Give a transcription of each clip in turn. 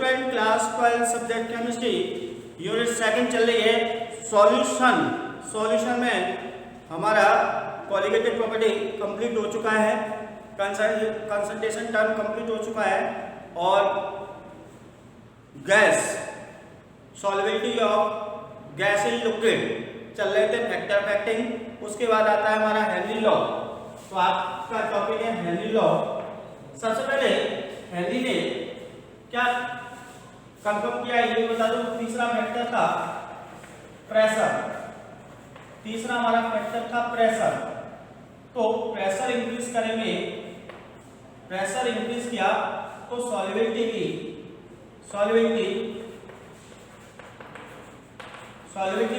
Student, class 12 subject chemistry unit second चल रही है। सॉल्यूशन में हमारा कॉलिगेटिव प्रॉपर्टी कंप्लीट हो चुका है, कंसंट्रेशन टर्म कंप्लीट हो चुका है और gas solubility of gas in liquid चल रहे थे, फैक्टर फैक्टिंग। उसके बाद आता है हमारा हेनरी लॉ। तो आपका टॉपिक है हेनरी लॉ। सबसे पहले हेनरी ने क्या कंफर्म किया ये बता दो। तीसरा फैक्टर था प्रेशर, तीसरा हमारा फैक्टर था प्रेशर। तो प्रेशर इंक्रीज करेंगे, प्रेशर इंक्रीज किया तो सॉल्युबिलिटी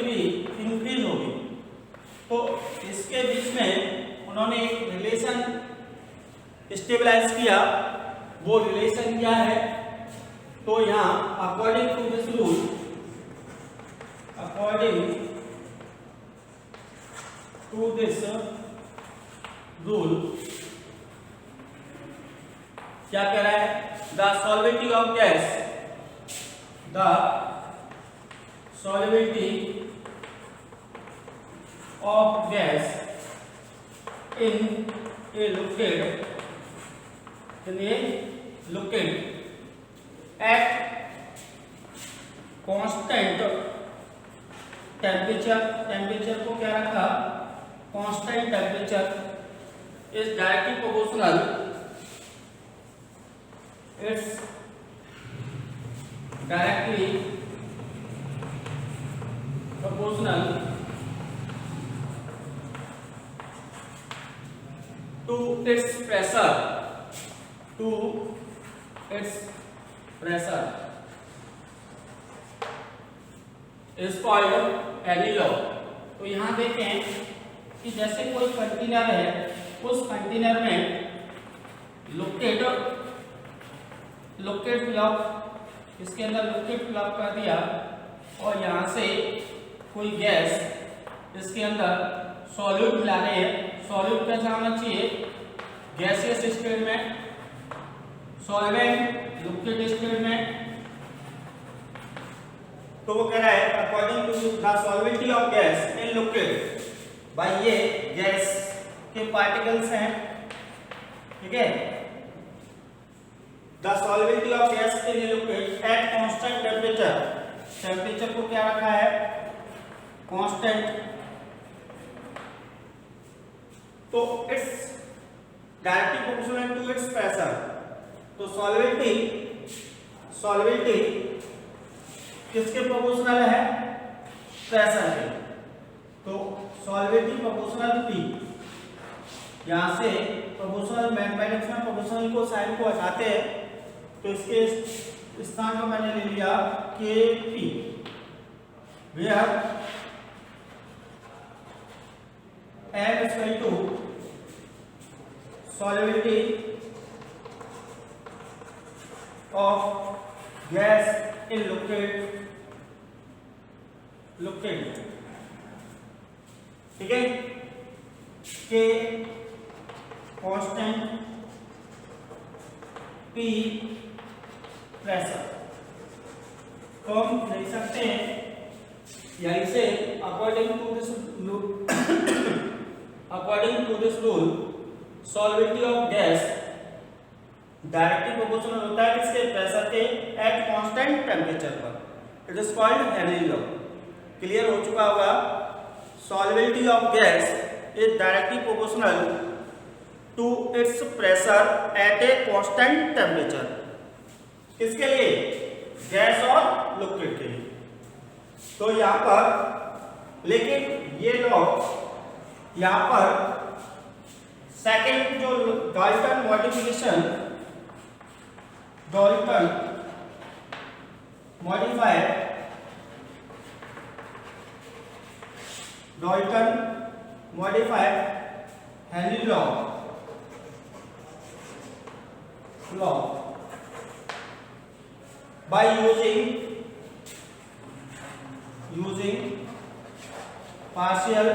भी इंक्रीज होगी। तो इसके बीच में उन्होंने एक रिलेशन स्टेबलाइज किया। वो रिलेशन क्या है? तो यहाँ अकॉर्डिंग टू दिस रूल क्या कह रहा है? The solubility of gas in a liquid at constant temperature को क्या रखा? Constant temperature is directly proportional to its pressure is called Henry law। तो यहाँ देखें कि जैसे कोई कंटेनर है, उस कंटेनर में लिक्विड फिलअप, इसके अंदर लिक्विड फिलअप कर दिया और यहाँ से कोई गैस इसके अंदर सॉल्यूट मिला रहे हैं। सॉल्यूट कैसा होना चाहिए? गैसियस स्टेट में, सॉल्वेंट लिक्विड स्टेट में। तो वो कह रहा है according to the solubility of gas in liquid, भाई ये गैस के पार्टिकल्स हैं, ठीक है। The solubility of gas in liquid at constant temperature, temperature को क्या रखा है? कांस्टेंट। तो it's directly proportional to its pressure. तो सॉल्युबिलिटी किसके प्रोपोर्शनल है? प्रेशर के। तो सॉल्युबिलिटी प्रोपोर्शनल P, यहां से प्रोपोर्शनल मैथमेटिक्स में प्रोपोर्शनल को साइन को हटाते हैं तो इसके स्थान पर मैंने ले लिया Kp, where M is equal to solubility of gas in liquid, ठीक है। K कांस्टेंट, P प्रेशर। तो हम लिख सकते हैं यहीं से according to this rule solubility of gas directly proportional होता है इसके प्रेशर के एट कांस्टेंट टेम्परेचर पर। It is called Henry law. Clear हो चुका होगा। Solubility of gas is directly proportional to its pressure at a constant temperature. किसके लिए? गैस और लिक्विड के लिए। तो यहाँ पर लेकिन ये लॉ यहाँ पर सेकंड जो Dalton modified Henry law by using partial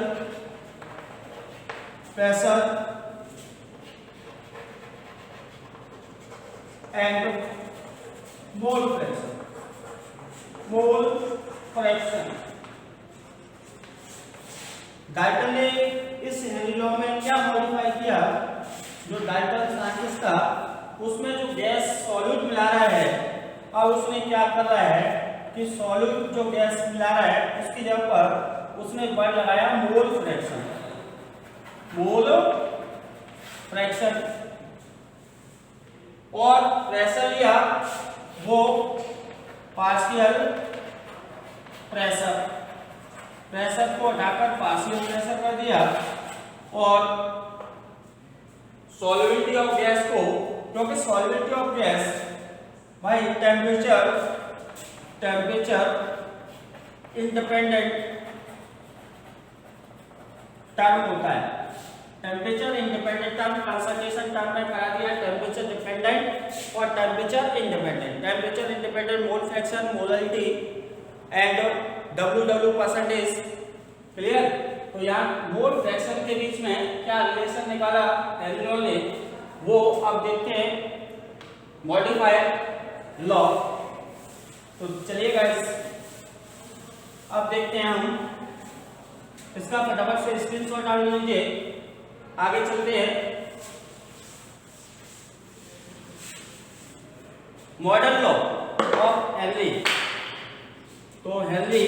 pressure and mole fraction, mole fraction. Dalton ने इस हेनरी लॉ में क्या मॉडिफाई किया, जो डाल्टन साइंटिस्ट था उसमें जो गैस सॉल्यूट मिला रहा है, अब उसने क्या कर रहा है कि सॉल्यूट जो गैस मिला रहा है उसकी जगह पर उसने वर्ड लगाया मोल फ्रैक्शन, मोल फ्रैक्शन। और प्रेशर लिया वो पार्शियल प्रेशर, प्रेशर को हटाकर पार्शियल प्रेशर कर दिया। और सॉल्युबिलिटी ऑफ गैस को, क्योंकि सॉल्युबिलिटी ऑफ गैस भाई टेम्परेचर इंडिपेंडेंट टर्म होता है। Temperature independent term concentration term में करा दिया, टेम्परेचर डिपेंडेंट और temperature independent. Temperature independent mole fraction, molarity and W percentage. Clear? तो यहाँ मोल फ्रैक्शन के बीच में क्या रिलेशन निकाला हेनरी ने, वो अब देखते हैं मॉडिफायर लॉ। तो चलिए गाइस अब देखते हैं हम इसका फटाफट से स्क्रीनशॉट डाल लीजिए, आगे चलते हैं। Modern law of Henry. तो हेनरी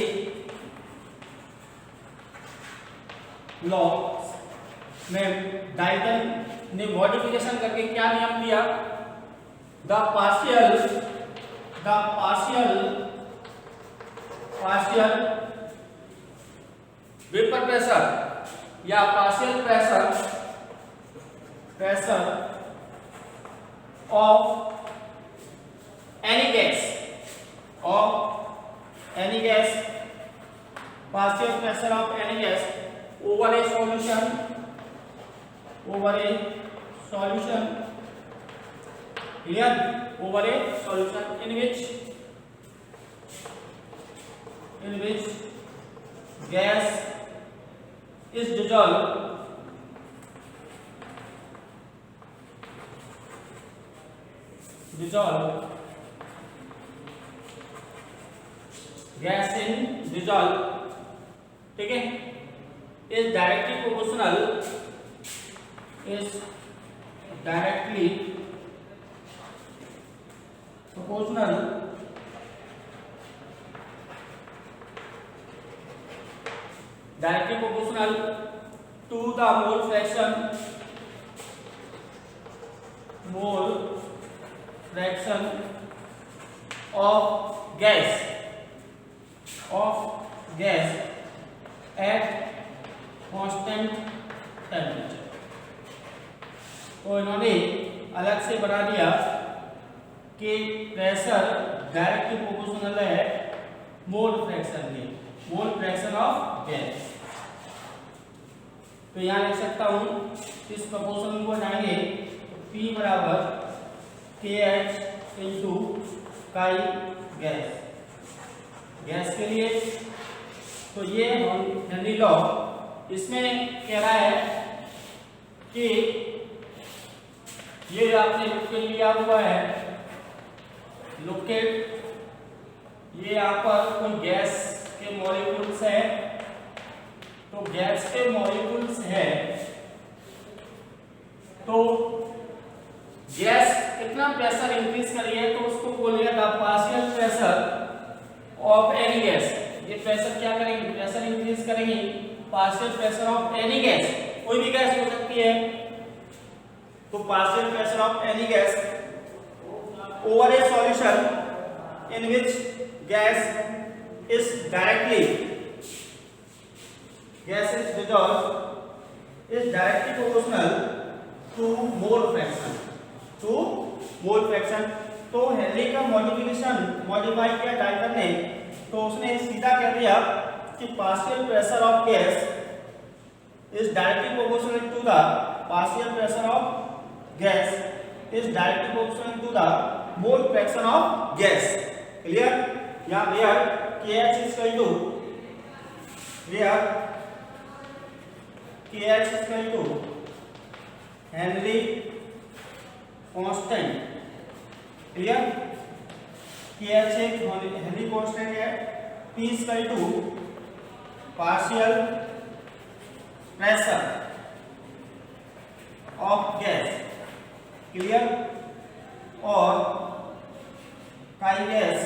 लॉ में डाल्टन ने मॉडिफिकेशन करके क्या नियम दिया, द पार्शियल वेपर प्रेशर या partial pressure of any gas, partial pressure of any gas over a solution clear, over a solution in which gas is dissolved gas in dissolved, ठीक है, is directly proportional to the mole fraction of gas at constant temperature. तो इन्होंने अलग से बना दिया कि pressure directly proportional है मोल फ्रैक्शन के, मोल फ्रैक्शन ऑफ गैस। तो यहाँ लिख सकता हूँ इस प्रोपोर्शन को हटाएंगे, P बराबर KH इंटू काई गैस के लिए। तो ये हेनरी लॉ इसमें कह रहा है कि ये आपने लिक्विड लिया हुआ है, लिक्विड, ये यहाँ पर कोई गैस के मॉलिक्यूल्स है, तो गैस के मॉलिक्यूल्स है, तो गैस कितना प्रेशर इंक्रीज करिए तो उसको बोलिए the partial pressure of any gas. ये प्रेशर क्या करेंगे, प्रेशर इंक्रीज करेंगे, partial pressure of any gas, कोई भी गैस हो सकती है, तो partial pressure of any gas over a solution in which gas is directly proportional to mole fraction. तो हेनरी का मॉडिफाई किया डाल्टन ने, तो उसने सीधा कह दिया कि partial pressure of gas is directly proportional to the partial pressure of gas is directly proportional to the mole fraction of gas. Clear? यहाँ where KH is equal to Henry constant. Clear? KH एक Henry constant है, P equal to partial pressure of gas, clear, और chi gas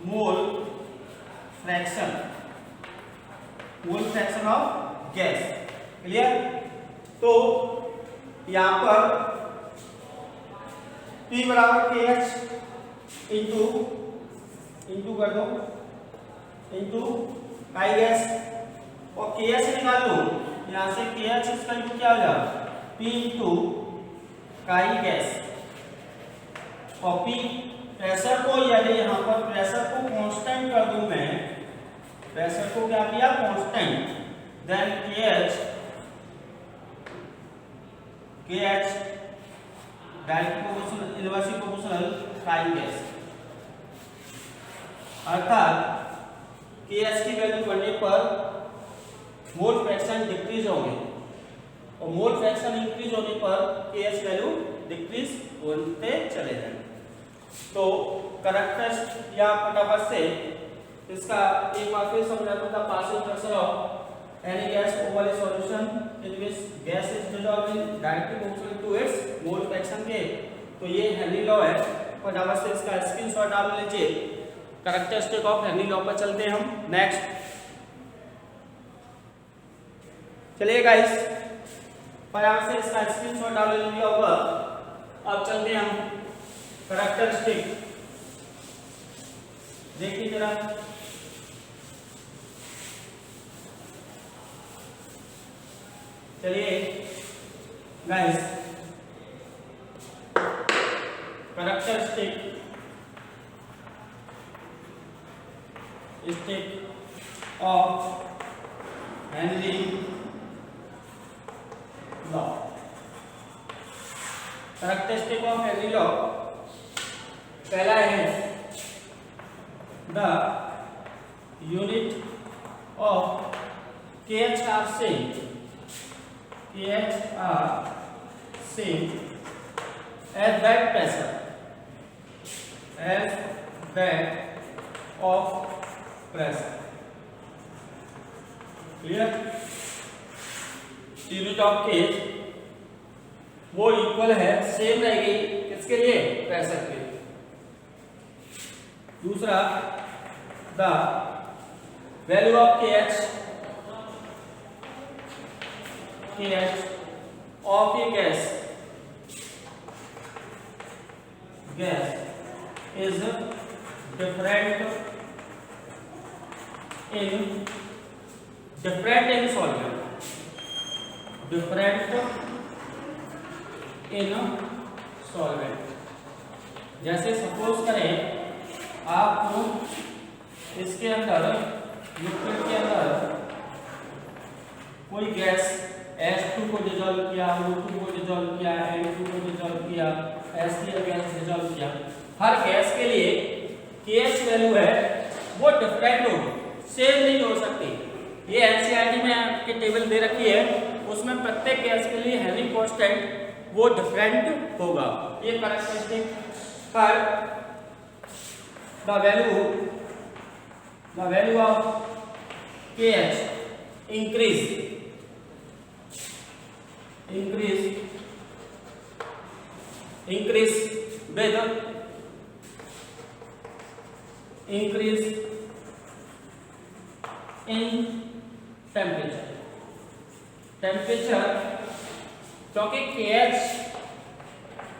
mole fraction of gas, clear. तो यहां पर P बराबर KH into कर दो इंटू काई गैस, और KH निकाल लो, यहां से KH इसका इंटू क्या हो जाएगा P इंटू काई गैस, और P प्रेशर को, यानी यहां पर प्रेशर को कांस्टेंट कर दूं मैं, प्रेशर को क्या किया constant, then KH direct proportional inversely proportional chi gas, अर्थात KH की वैल्यू बढ़ने पर मोल फ्रैक्शन डिक्रीज होंगे, और मोल फ्रैक्शन इंक्रीज होने पर KH वैल्यू डिक्रीज होते चले जाएंगे। तो कैरेक्टरिस्टिक या फटाफट से इसका एक बार फिर समझा दूं, the passing pressure of any gas over a solution in which gas is dissolved in directly proportional to its mole fraction के, तो ये हेनरी लॉ है, फटाफट से इसका स्क्रीनशॉट डाल लीजिए। कैरेक्टरिस्टिक ऑफ हेनरी लॉ पर चलते हैं हम नेक्स्ट। चलिए गाइस, फटाफट से इसका स्क्रीनशॉट डाल लिया होगा। अब चलते हैं हम कैरेक्टरिस्टिक, देखिए जरा, चलिए guys, characteristic of Henry law. Characteristic of Henry law पहला है the unit of KH are same, KH are same as that pressure, as that of pressure, clear. Unit of KH वो इक्वल है, same रहेगी किसके लिए, pressure के। दूसरा, the value of KH of a gas is different in solvent, जैसे suppose करें आप इसके अंदर, लिक्विड के अंदर कोई गैस H2 को डिसॉल्व किया, O2 को डिसॉल्व किया, N2 को डिसॉल्व किया, HCl गैस डिसॉल्व किया, हर गैस के लिए KH वैल्यू है वो डिफरेंट होगी, सेम नहीं हो सकती। ये NCERT में आपके टेबल दे रखी है, उसमें प्रत्येक गैस के लिए हेनरी कांस्टेंट वो डिफरेंट होगा। ये कैरेक्टरिस्टिक पर the value of KH increase with increase in temperature, क्योंकि KH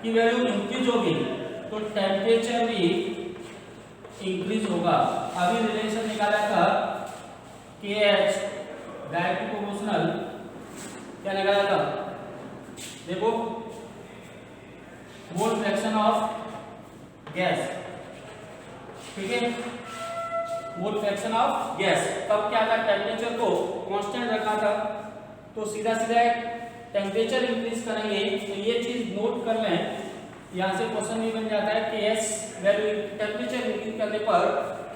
की वैल्यू इंक्रीज होगी तो टेम्परेचर भी इंक्रीज होगा। अभी रिलेशन निकाला था KH डायरेक्टली प्रोपोर्शनल, क्या निकाला था, देखो, मोल फ्रैक्शन ऑफ गैस, ठीक है, मोल फ्रैक्शन ऑफ गैस। तब क्या था, टेम्परेचर को कांस्टेंट रखा था, तो सीधा सीधा टेम्परेचर इंक्रीज करेंगे, तो ये चीज नोट कर लें, यहाँ से क्वेश्चन भी बन जाता है KH वैल्यू, टेम्परेचर इंक्रीज करने पर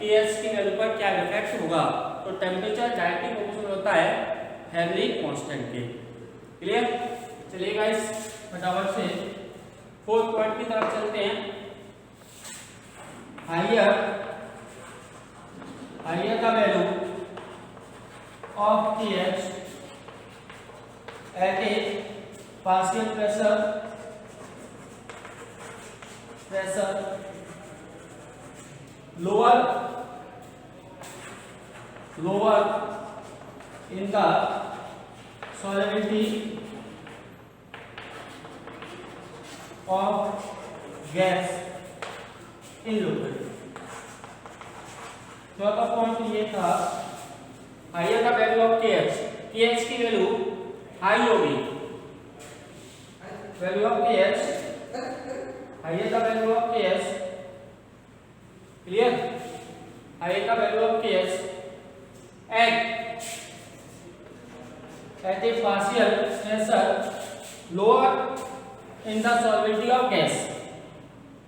KH की वैल्यू पर क्या इफेक्ट होगा, तो टेम्परेचर डायरेक्टली प्रोपोर्शनल होता है हेनरी कांस्टेंट के। क्लियर। चलिए गाइस फटाफट से फोर्थ पॉइंट की तरफ चलते हैं। Higher the value of pH at a partial pressure lower in the solubility of gas in liquid। चौथा पॉइंट ये था, higher the value of KH, KH की वैल्यू हाई होगी, value of KH, higher the value of KH, clear, higher the value of KH at a partial pressure lower in the solubility of gas।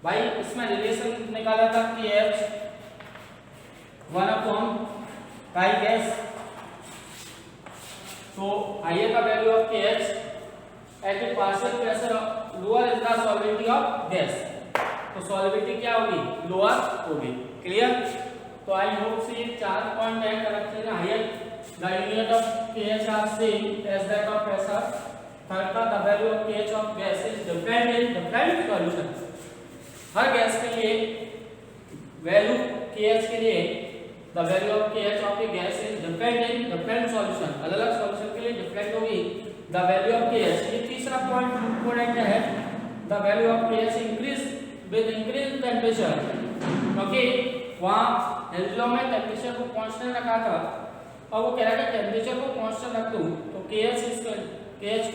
भाई इसमें relation निकाला था KH 1/pi gas, तो higher the value of KH at a partial pressure lower in the solubility of gas, तो solubility क्या होगी, lower होगी, clear. तो आई होप से ये 4 पॉइंट है करेक्ट है। Higher the unit of KH are same as that of pressure. Third का the value of KH of gas is different in different solution. हर गैस के लिए वैल्यू KH के लिए the value of KH of a gas is different in different solution, अलग-अलग solution के लिए different होगी द वैल्यू ऑफ KH। ये तीसरा पॉइंट इंपॉर्टेंट है, the value of KH increase with increase temperature, क्योंकि वहां हेल्लो में टेंपरेचर को कांस्टेंट रखा था और वो कह रहा है टेंपरेचर को कांस्टेंट रख दूं तो KH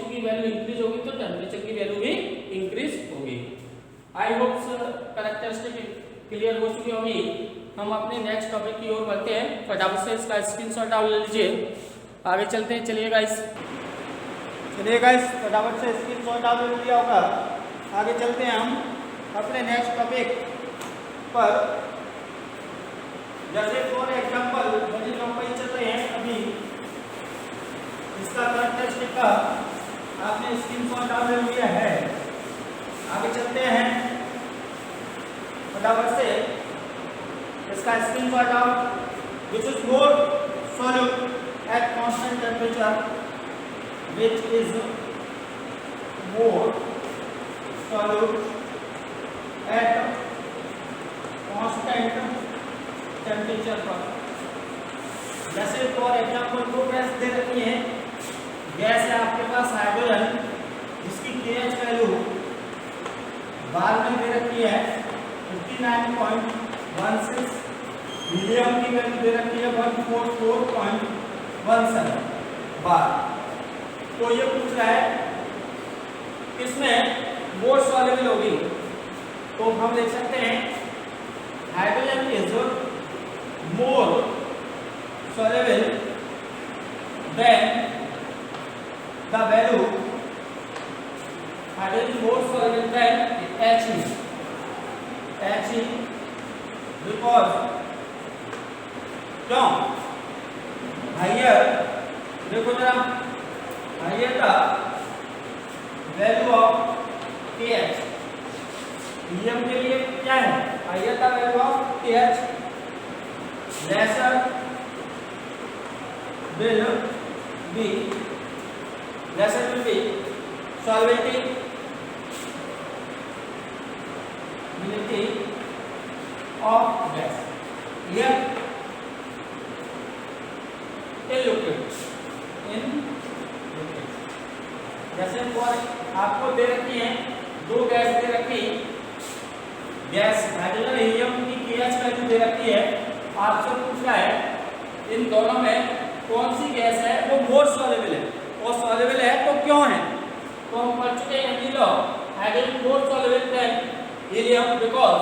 की वैल्यू इंक्रीज होगी तो टेंपरेचर की वैल्यू भी इंक्रीज होगी। आई होप कैरेक्टरिस्टिक क्लियर हो चुकी होगी। हम अपने नेक्स्ट टॉपिक की ओर बढ़ते हैं, फटाफट से इसका स्क्रीनशॉट डाल लीजिए, आगे चलते हैं। चलिए गाइस फटाफट से स्क्रीनशॉट डाल लिया होगा, आगे चलते हैं हम अपने नेक्स्ट टॉपिक पर। जैसे फॉर एग्जांपल बजट कंपनी चल रहे हैं अभी, इसका कैरेक्टरिस्टिक का आपने स्क्रीनशॉट डाल लिया है, आगे चलते हैं फटाफट से इसका स्क्रीनशॉट डाल। Which is more solute at constant temperature, which is more solute at constant temperature पर। जैसे फॉर एग्जांपल दो गैस दे रखी है, गैस है आपके पास हाइड्रोजन जिसकी KH वैल्यू बार में दे रखी है 59.16, हीलियम की वैल्यू दे रखी है 144.17 बार। तो ये पूछ रहा है किसमें मोर सॉल्युबल होगी, तो हम लिख सकते हैं hydrogen is more soluble than the value, hydrogen more soluble than He because क्यों, हायर देखो जरा, higher the value of KH, helium के लिए क्या है, higher the value of KH lesser will be solubility of gas, clear, in liquid. जैसे आपको दे रखी है दो गैस दे रखी, गैस हाइड्रोजन हीलियम की KH वैल्यू दे रखी है, आपसे पूछ रहा है इन दोनों में कौन सी गैस है वो मोर सॉल्युबल है, और सॉल्युबल है तो क्यों है, तो हम पढ़ चुके हैं hydrogen more soluble than helium because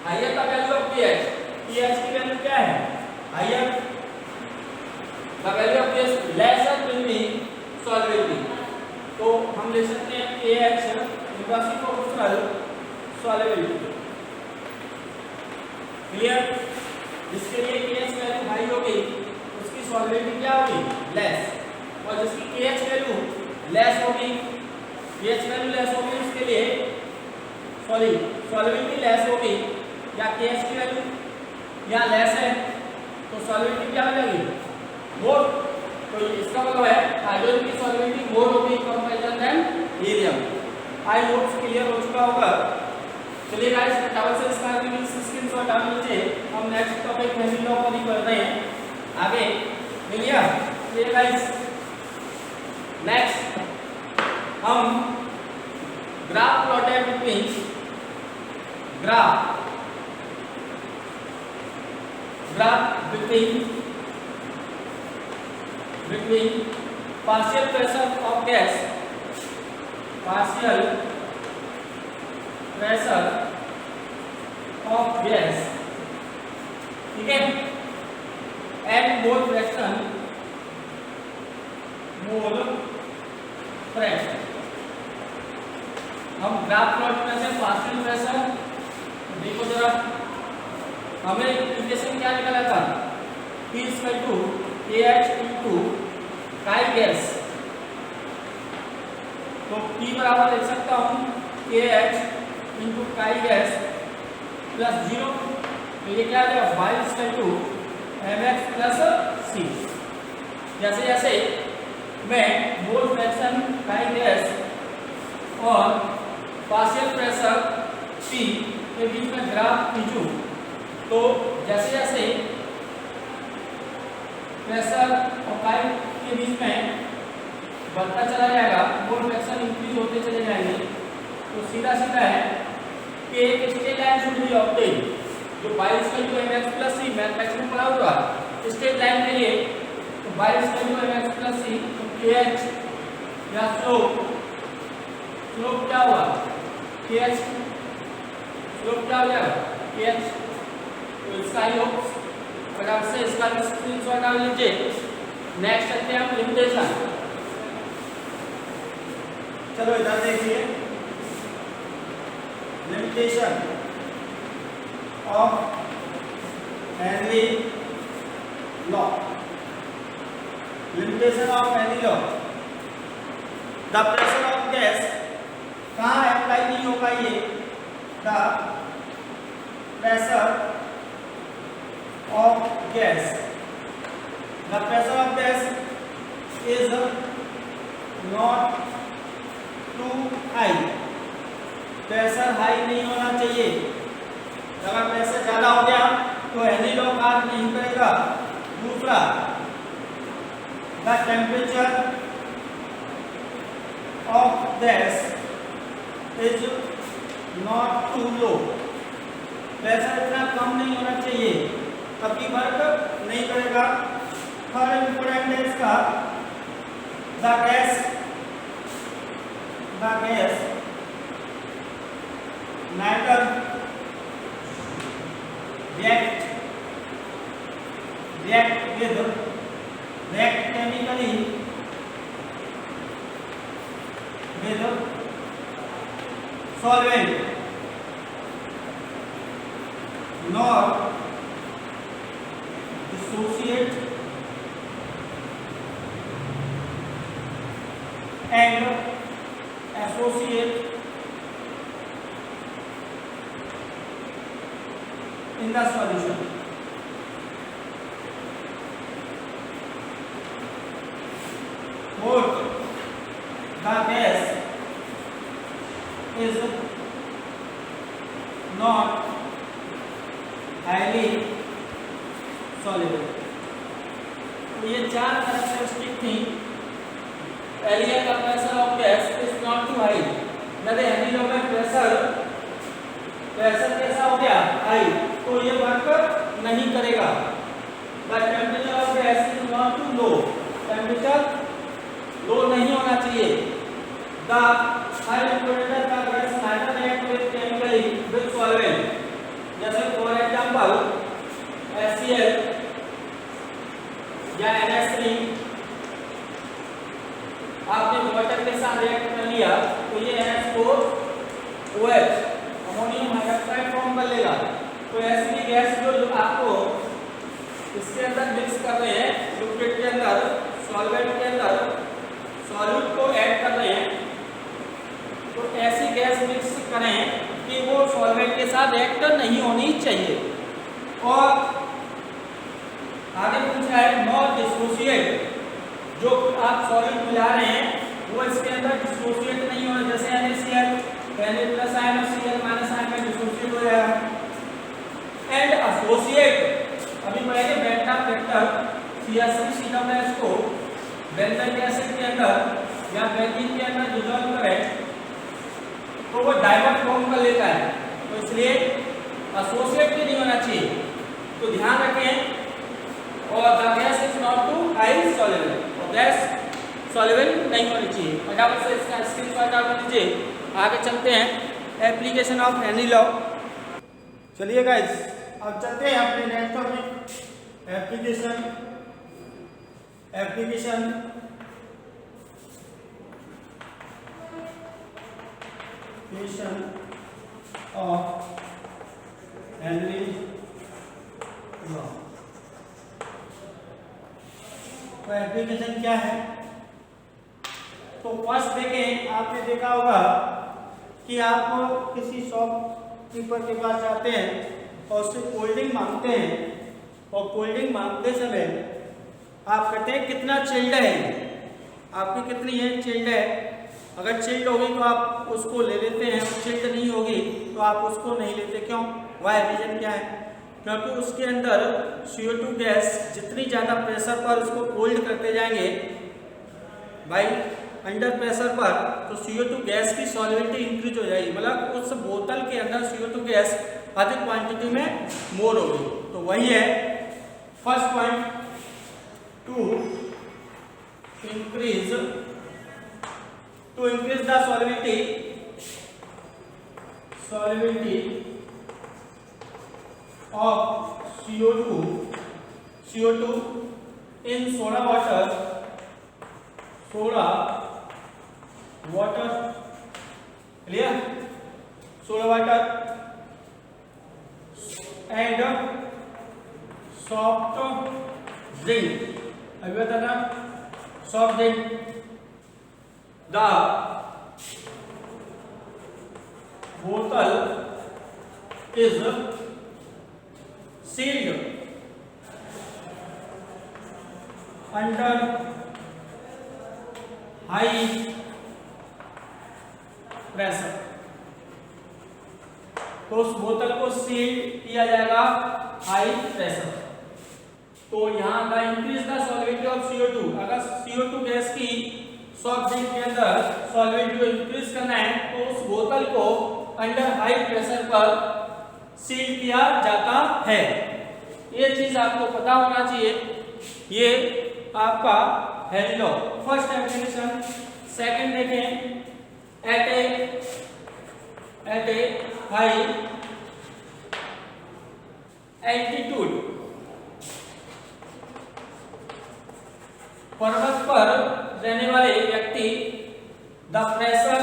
higher the value of KH की वैल्यू क्या है, higher the value of KH lesser will be solubility, तो हम ले सकते हैं KH inversely proportional solubility, clear. जिसके लिए KH वैल्यू हाई होगी उसकी सॉल्युबिलिटी क्या होगी, लेस, और जिसकी KH वैल्यू लेस होगी, KH वैल्यू लेस होगी उसके लिए सॉल्युबिलिटी लेस होगी या KH की वैल्यू या लेस है तो सॉल्वेंटी क्या हो जाएगी, मोर। तो इसका मतलब है हाइड्रोजन की सॉल्वेंटी मोर होगी comparison than helium. I hope clear हो चुका होगा। चलिए गाइस, फटाफट से इसका स्क्रीनशॉट डाल लीजिए। हम नेक्स्ट टॉपिक हेनरी लॉ पर ही पढ़ रहे हैं आगे। मिलिया? चलिए गाइस, नेक्स्ट हम graph plotted between graph between partial pressure of gas, ठीक है, and mole fraction, हम ग्राफ प्लॉट में से पार्शियल प्रेशर देखो जरा, हमें इक्वेशन क्या निकला था, P = KH into काई गैस। तो P बराबर लिख सकता हूँ KH into काई गैस प्लस 0। तो ये क्या आ जाएगा, Y = mx प्लस C। जैसे जैसे मैं मोल फ्रैक्शन काई गैस और पार्शियल प्रेशर P के बीच में ग्राफ खींचूं तो जैसे जैसे प्रेशर और पाइप के बीच में बढ़ता चला जाएगा, मोल फ्रैक्शन इंक्रीज होते चले जाएंगे, तो सीधा सीधा है कि एक straight line should be obtain. जो y = mx plus c mathematics में पढ़ा हुआ स्ट्रेट लाइन के लिए, तो y = mx प्लस c, तो kh या स्लोप क्या हुआ, kh स्लोप क्या हो जाएगा, kh। तो इसका ही होगा, फटाफट से इसका स्क्रीनशॉट डाल लीजिए। नेक्स्ट चलते हैं हम लिमिटेशन। चलो इधर देखिए, limitation of Henry law. Limitation of Henry law, the pressure of gas कहाँ अप्लाई नहीं होगा, ये the pressure of gas, the pressure of gas is not too high, pressure high नहीं होना चाहिए। अगर प्रेशर ज्यादा हो गया तो हेनरी लॉ कार्य नहीं करेगा। दूसरा, the temperature of gas is not too low, pressure इतना कम नहीं होना चाहिए, कभी वर्क नहीं करेगा। थर्ड इंपोर्टेंट है इसका, the gas neither react chemically with solvent nor dissociate and associate in the solution. Fourth, the gas is not highly soluble। तो ये चार कैरेक्टरिस्टिक थी। एरिया का pressure of gas is not too high, यदि Henry law में pressure कैसा हो गया, हाई, तो ये वर्क नहीं करेगा। The temperature of gas is not too low, temperature low नहीं होना चाहिए। द हाई टेम्परेचर का gas nitrogen react with chemically with solvent, जैसे फॉर एग्जांपल HCl या NH3 आपने वाटर के साथ रिएक्ट कर लिया तो ये NH4OH अमोनियम हाइड्रोक्साइड फॉर्म कर लेगा। तो ऐसी गैस जो आपको इसके अंदर मिक्स कर रहे हैं, लिक्विड के अंदर, सॉल्वेंट के अंदर सॉल्यूट को ऐड कर रहे हैं, तो ऐसी गैस मिक्स करें कि कि वो सॉल्वेंट के साथ रिएक्ट नहीं होनी चाहिए। और आगे पूछा है नॉट डिसोसिएट, जो आप सॉल्वेंट मिला रहे हैं वो इसके अंदर डिसोसिएट नहीं होना, जैसे NaCl पहले प्लस आयन और Cl माइनस आयन में डिसोसिएट हो जाएगा। एंड एसोसिएट अभी पढ़ेंगे बेटा फैक्टर CH3COOH को बेंजोइक एसिड के अंदर या बेंजीन के अंदर डिसॉल्व करें तो वो डाइवर्ट फॉर्म का लेता है, तो इसलिए एसोसिएट भी नहीं होना चाहिए, तो ध्यान रखें। और the gas is not too high soluble, और गैस सॉल्युबल नहीं होनी चाहिए। फटाफट से इसका स्क्रीनशॉट डाल दीजिए। आगे चलते हैं एप्लीकेशन ऑफ हेनरी लॉ। चलिए गाइस अब चलते हैं अपने next topic application of Henry law. तो एप्लीकेशन क्या है? तो फर्स्ट देखें, आपने देखा होगा कि आप किसी शॉपकीपर के पास जाते हैं और उससे कोल्ड ड्रिंक मांगते हैं, और कोल्ड ड्रिंक मांगते समय आप कहते हैं कितना चिल्ड है, आपकी कितनी है चिल्ड है। अगर चिल्ड होगी तो आप उसको ले लेते हैं, चिल्ड नहीं होगी तो आप उसको नहीं लेते। क्यों? वाई रीजन क्या है? क्योंकि उसके अंदर CO2 गैस जितनी ज़्यादा प्रेशर पर उसको कोल्ड करते जाएंगे भाई अंडर प्रेशर पर, तो CO2 गैस की सॉल्युबिलिटी इंक्रीज हो जाएगी, मतलब उस बोतल के अंदर CO2 गैस अधिक क्वांटिटी में मोर होगी। तो वही है first point, to increase the solubility of CO2 in soda water, clear? Soda water and soft drink. अभी बताना soft drink. The bottle is sealed under high pressure, तो उस बोतल को सील किया जाएगा हाई प्रेशर। तो यहाँ का increase the solubility of CO2, अगर CO2 गैस की सॉफ्ट ड्रिंक के अंदर सॉल्वेंट को इंक्रीज करना है तो उस बोतल को अंडर हाई प्रेशर पर सील किया जाता है। ये चीज आपको पता होना चाहिए। ये आपका Henry law first application. Second देखें, एट ए हाई एल्टीट्यूड, पर्वत पर रहने वाले व्यक्ति the pressure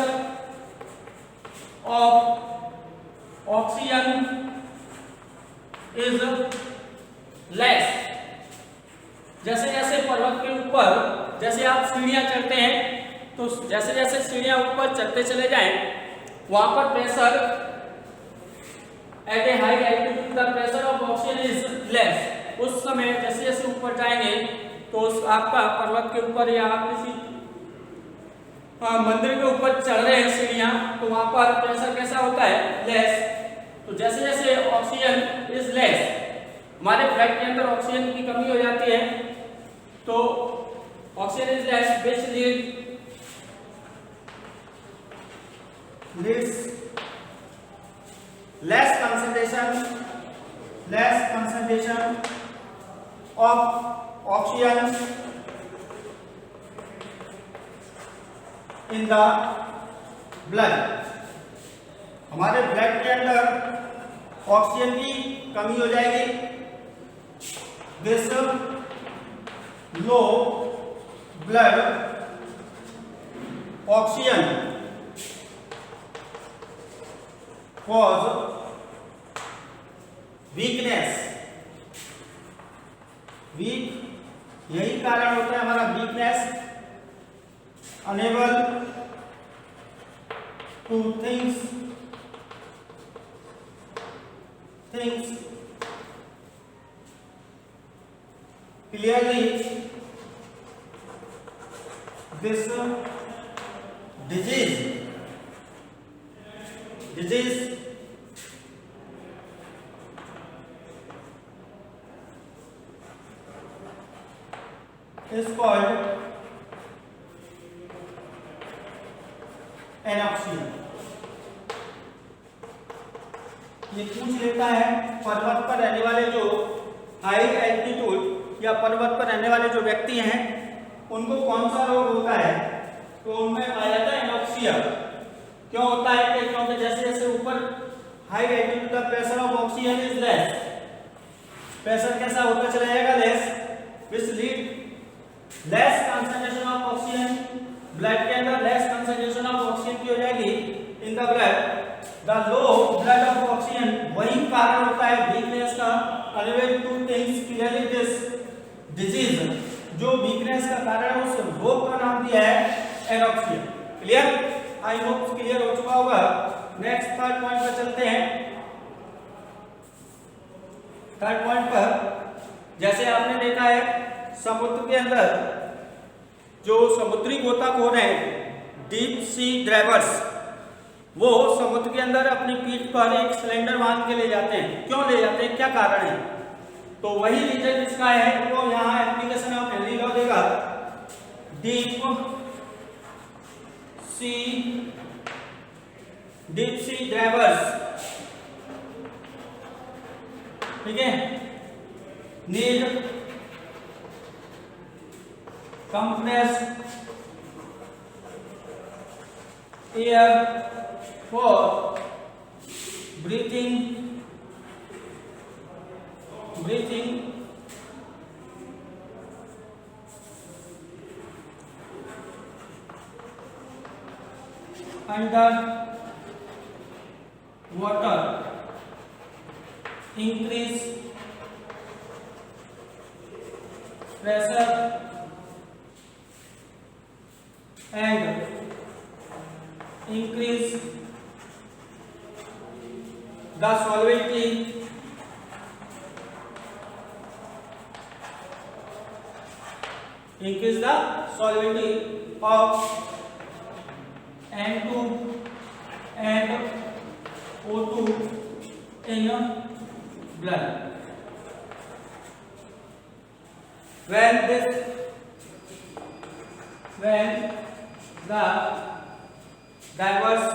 of oxygen is less. जैसे जैसे पर्वत के ऊपर जैसे आप सीढ़ियां चढ़ते हैं तो जैसे जैसे सीढ़ियां ऊपर चढ़ते चले जाएं वहां पर pressure at a high altitude the pressure of oxygen is less. उस समय जैसे जैसे ऊपर जाएंगे तो आपका पर्वत के ऊपर या आप किसी मंदिर के ऊपर चढ़ रहे हैं सीढ़ियां तो वहां पर प्रेशर कैसा होता है? लेस। तो जैसे जैसे ऑक्सीजन इज लेस, हमारे ब्लड के अंदर ऑक्सीजन की कमी हो जाती है, तो oxygen is less which leads less concentration of oxygen in the blood। हमारे ब्लड के अंदर ऑक्सीजन की कमी हो जाएगी। This low blood oxygen cause weakness. Weak यही कारण होता है हमारा weakness, unable to things things clearly, this disease is called anoxia. ये पूछ लेता है पर्वत पर रहने वाले जो हाई एल्टीट्यूड या पर्वत पर रहने वाले जो व्यक्ति हैं उनको कौन सा रोग होता है, तो उनमें पाया जाता है एनॉक्सिया। क्यों होता है कि क्योंकि जैसे जैसे ऊपर high altitude the pressure of oxygen is less, pressure कैसा होता चला जाएगा less, which lead less concentration of oxygen, blood के अंदर लेस कंसंट्रेशन ऑफ ऑक्सीजन की हो जाएगी in the blood, the low blood of oxygen, वही कारण होता है वीकनेस का। Unable to things clearly this disease, जो वीकनेस का कारण है उस रोग का नाम दिया है anoxia. Clear? I hope clear हो चुका होगा। नेक्स्ट थर्ड पॉइंट पर चलते हैं। थर्ड पॉइंट पर जैसे आपने देखा है समुद्र के अंदर जो समुद्री गोताखोर हैं डीप सी डाइवर्स, वो समुद्र के अंदर अपनी पीठ पर एक सिलेंडर बांध के ले जाते हैं। क्यों ले जाते हैं, क्या कारण है, तो वही रीजन इसका है, तो यहाँ एप्लीकेशन ऑफ हेनरी लॉ देगा। डीप सी डाइवर्स, ठीक है, need compressed air for breathing under water, increase pressure and increase the solubility of N2 and O2 in blood. When the divers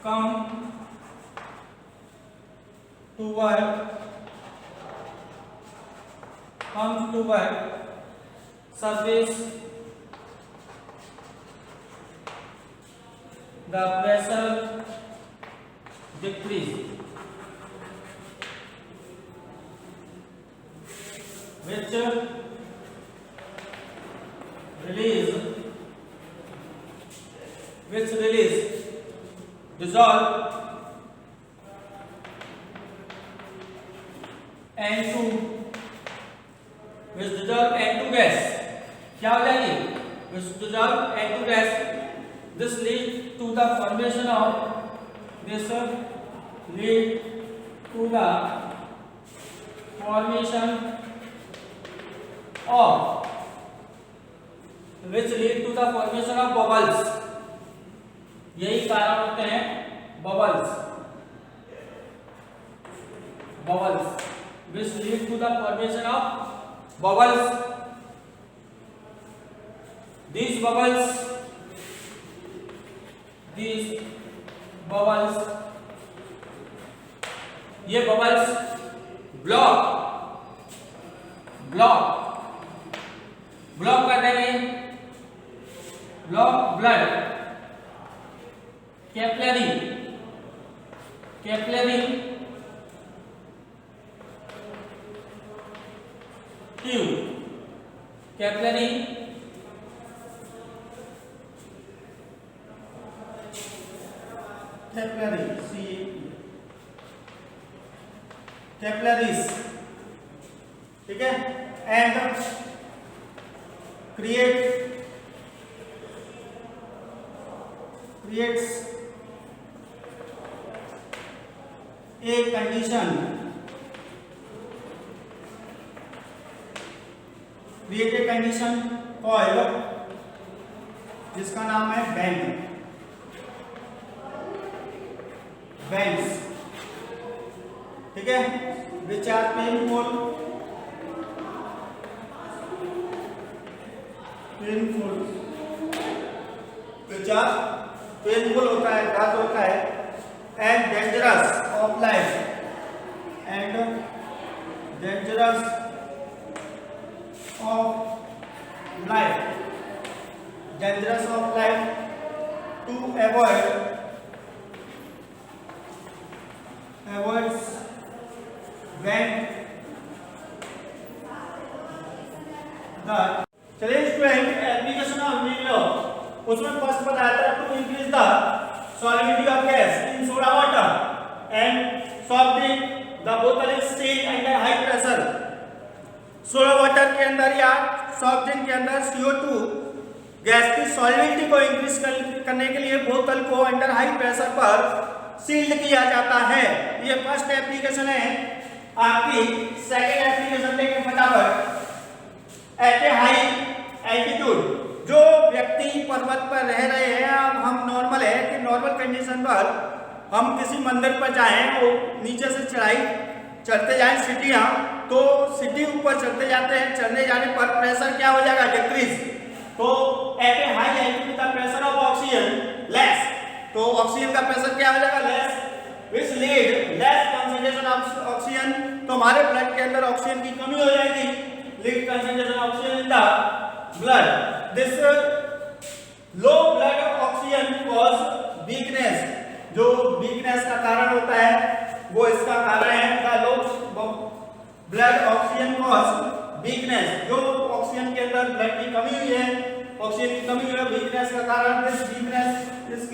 come toward surface, the pressure decrease, which release dissolve N2, which dissolve N2 gas, क्या हो जाएगी, which dissolve N2 gas, this lead to the formation of bubbles। यही कारण होते हैं bubbles, which lead to the formation of bubbles। These bubbles ये bubbles block कर देंगे, block blood capillary tube, capillaries, ठीक है, and creates a condition create a condition called, जिसका नाम है बेंड्स, ठीक है, which are painful which are painful होता है, दर्द होता है, and dangerous of life, and dangerous of life, dangerous of life, to avoid when the, चलिए student, application of mean law, उसमें फर्स्ट बताया था to increase the solidity of gas in soda water and soft drink, the बोतल is sealed under high pressure. Soda water के अंदर या soft drink के अंदर CO2 गैस की सॉलिडिटी को इंक्रीज करने के लिए बोतल को अंडर हाई प्रेशर पर सील्ड किया जाता है। ये फर्स्ट एप्लीकेशन है आपकी। सेकेंड एप्लीकेशन देखें फटाफट। एट ए हाई एल्टीट्यूड, जो व्यक्ति पर्वत पर रह रहे हैं, अब हम नॉर्मल है कि नॉर्मल कंडीशन पर हम किसी मंदिर पर जाएं, वो नीचे से चढ़ाई चढ़ते जाएं सीढ़ियां, तो सीढ़ी ऊपर चढ़ते जाते हैं, चढ़ने जाने पर प्रेशर क्या हो जाएगा, डिक्रीज। तो at a high altitude the pressure of oxygen less, तो ऑक्सीजन का प्रेशर क्या हो जाएगा, less, which lead less concentration of oxygen, तो हमारे ब्लड के अंदर ऑक्सीजन की कमी हो जाएगी, lead concentration of oxygen in the blood. This low blood oxygen cause weakness, जो वीकनेस का कारण होता है वो इसका कारण है, the low blood oxygen cause weakness, जो ऑक्सीजन के अंदर ब्लड की कमी हुई है, ऑक्सीजन की कमी हुई है, वीकनेस का कारण, दिस वीकनेस इज